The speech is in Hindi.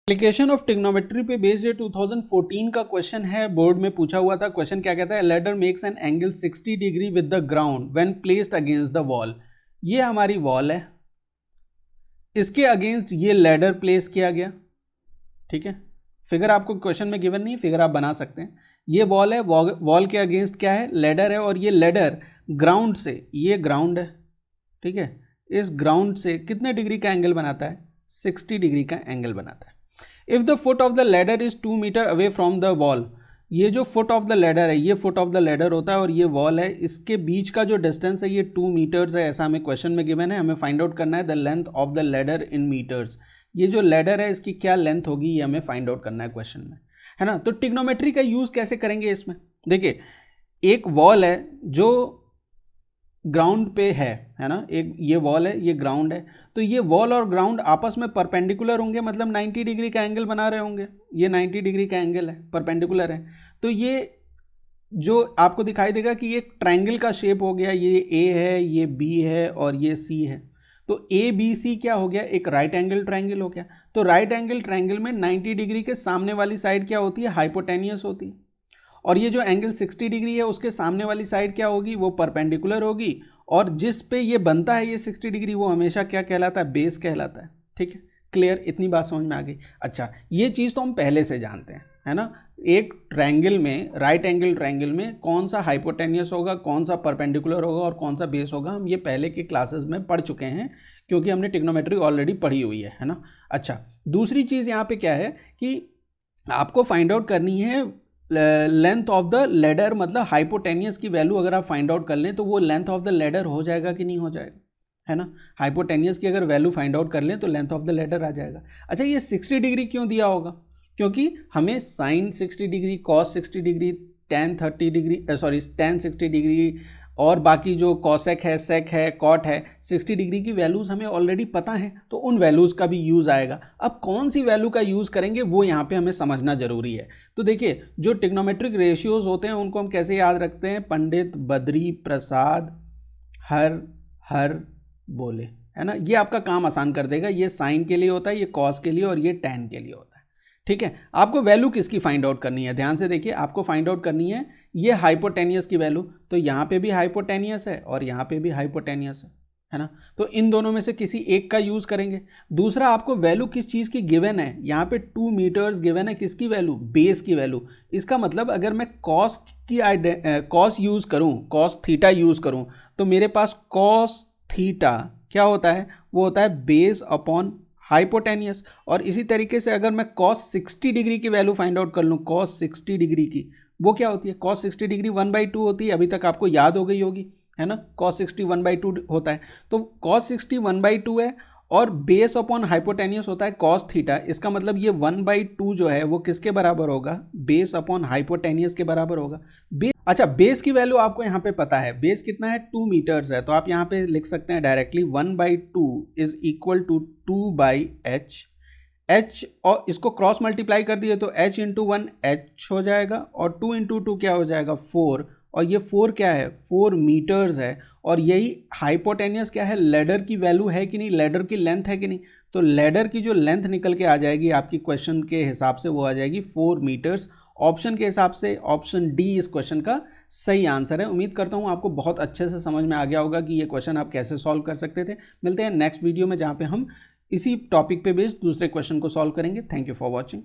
एप्लीकेशन ऑफ ट्रिग्नोमेट्री पे बेस्ड 2014 का क्वेश्चन है, बोर्ड में पूछा हुआ था। क्वेश्चन क्या कहता है, ladder makes an angle 60 degree with the ground when placed against the wall. ये हमारी वॉल है, इसके अगेंस्ट ये लैडर प्लेस किया गया, ठीक है। फिगर आपको क्वेश्चन में गिवन नहीं, फिगर आप बना सकते हैं। ये वॉल है, वॉल के अगेंस्ट क्या है, लैडर है, और ये लैडर ग्राउंड से, ये ग्राउंड है, ठीक है, इस ग्राउंड से कितने डिग्री का एंगल बनाता है, 60 डिग्री का एंगल बनाता है। If the foot of the ladder is 2 metre away from the wall, ये जो फुट ऑफ द लैडर है, ये फुट ऑफ द लैडर होता है और ये वॉल है, इसके बीच का जो डिस्टेंस है ये 2 मीटर्स है, ऐसा हमें क्वेश्चन में गिवन है। हमें फाइंड आउट करना है the length of the ladder in metres. ये जो लैडर है इसकी क्या लेंथ होगी, ये हमें फाइंड आउट करना है क्वेश्चन में, है ना। तो ट्रिग्नोमेट्री का यूज कैसे करेंगे इसमें, देखिए एक वॉल है जो ग्राउंड पे है ना, एक ये वॉल है, ये ग्राउंड है, तो ये वॉल और ग्राउंड आपस में परपेंडिकुलर होंगे, मतलब 90 डिग्री का एंगल बना रहे होंगे। ये 90 डिग्री का एंगल है, परपेंडिकुलर है, तो ये जो आपको दिखाई देगा कि ये ट्रायंगल का शेप हो गया, ये ए है, ये बी है और ये सी है, तो ए बी सी क्या हो गया, एक राइट एंगल ट्रायंगल हो गया। तो राइट एंगल ट्रायंगल में 90 डिग्री के सामने वाली साइड क्या होती है, हाइपोटेनियस होती है, और ये जो एंगल 60 डिग्री है उसके सामने वाली साइड क्या होगी, वो परपेंडिकुलर होगी, और जिस पे ये बनता है ये 60 डिग्री, वो हमेशा क्या कहलाता है, बेस कहलाता है, ठीक है। क्लियर, इतनी बात समझ में आ गई। अच्छा, ये चीज़ तो हम पहले से जानते हैं, है ना। एक ट्रायंगल में, राइट एंगल ट्रायंगल में कौन सा हाइपोटेनियस होगा, कौन सा परपेंडिकुलर होगा और कौन सा बेस होगा, हम ये पहले के क्लासेस में पढ़ चुके हैं, क्योंकि हमने ट्रिग्नोमेट्री ऑलरेडी पढ़ी हुई है ना। अच्छा, दूसरी चीज़ यहाँ पे क्या है कि आपको फाइंड आउट करनी है लेंथ ऑफ द लैडर, मतलब हाइपोटेनियस की वैल्यू अगर आप फाइंड आउट कर लें तो वो लेंथ ऑफ द लैडर हो जाएगा कि नहीं हो जाएगा, है ना। हाइपोटेनियस की अगर वैल्यू फाइंड आउट कर लें तो लेंथ ऑफ द लैडर आ जाएगा। अच्छा, ये 60 डिग्री क्यों दिया होगा, क्योंकि हमें sine 60 degree, cos 60 degree, tan 60 degree और बाकी जो कॉसेक है, सेक है, कॉट है, 60 डिग्री की वैल्यूज़ हमें ऑलरेडी पता है, तो उन वैल्यूज़ का भी यूज़ आएगा। अब कौन सी वैल्यू का यूज़ करेंगे वो यहाँ पे हमें समझना जरूरी है। तो देखिए, जो ट्रिग्नोमेट्रिक रेशियोज़ होते हैं उनको हम कैसे याद रखते हैं, पंडित बद्री प्रसाद हर बोले, है ना। ये आपका काम आसान कर देगा। ये साइन के लिए होता है, ये कॉस के लिए और ये टैन के लिए होता है, ठीक है। आपको वैल्यू किसकी फाइंड आउट करनी है, ध्यान से देखिए, आपको फाइंड आउट करनी है ये हाइपोटेनियस की वैल्यू, तो यहाँ पे भी हाइपोटेनियस है और यहाँ पे भी हाइपोटेनियस है ना। तो इन दोनों में से किसी एक का यूज करेंगे। दूसरा, आपको वैल्यू किस चीज़ की गिवन है, यहाँ पे 2 मीटर्स गिवन है, किसकी वैल्यू, बेस की वैल्यू। इसका मतलब अगर मैं कॉस यूज करूँ, कॉस थीटा यूज करूँ, तो मेरे पास कॉस थीटा क्या होता है, वो होता है बेस अपॉन हाइपोटेनियस। और इसी तरीके से अगर मैं कॉस 60 डिग्री की वैल्यू फाइंड आउट कर लूँ, कॉस 60 डिग्री की, वो क्या होती है, कॉस 60 डिग्री 1/2 होती है, अभी तक आपको याद हो गई होगी, है ना। कॉस 60 1/2 होता है, तो कॉस 60 1/2 है, और बेस अपॉन हाइपोटेनियस होता है कॉस थीटा। इसका मतलब ये 1/2 जो है वो किसके बराबर होगा, बेस अपॉन हाइपोटेनियस के बराबर होगा। अच्छा, बेस की वैल्यू आपको यहाँ पे पता है, बेस कितना है, 2 मीटर्स है, तो आप यहाँ पे लिख सकते हैं directly 1/2 is equal to 2/h। h और इसको क्रॉस मल्टीप्लाई कर दिए तो h इंटू 1 h हो जाएगा, और 2 इंटू 2 क्या हो जाएगा, 4, और ये 4 क्या है, 4 मीटर्स है। और यही हाइपोटेनियस क्या है, लैडर की वैल्यू है कि नहीं, लैडर की लेंथ है कि नहीं, तो लैडर की जो लेंथ निकल के आ जाएगी आपकी क्वेश्चन के हिसाब से, वो आ जाएगी 4 मीटर्स। ऑप्शन के हिसाब से ऑप्शन डी इस क्वेश्चन का सही आंसर है। उम्मीद करता हूँ आपको बहुत अच्छे से समझ में आ गया होगा कि ये क्वेश्चन आप कैसे सॉल्व कर सकते थे। मिलते हैं नेक्स्ट वीडियो में, जहाँ पे हम इसी टॉपिक पे बेस्ड दूसरे क्वेश्चन को सॉल्व करेंगे। Thank you for watching.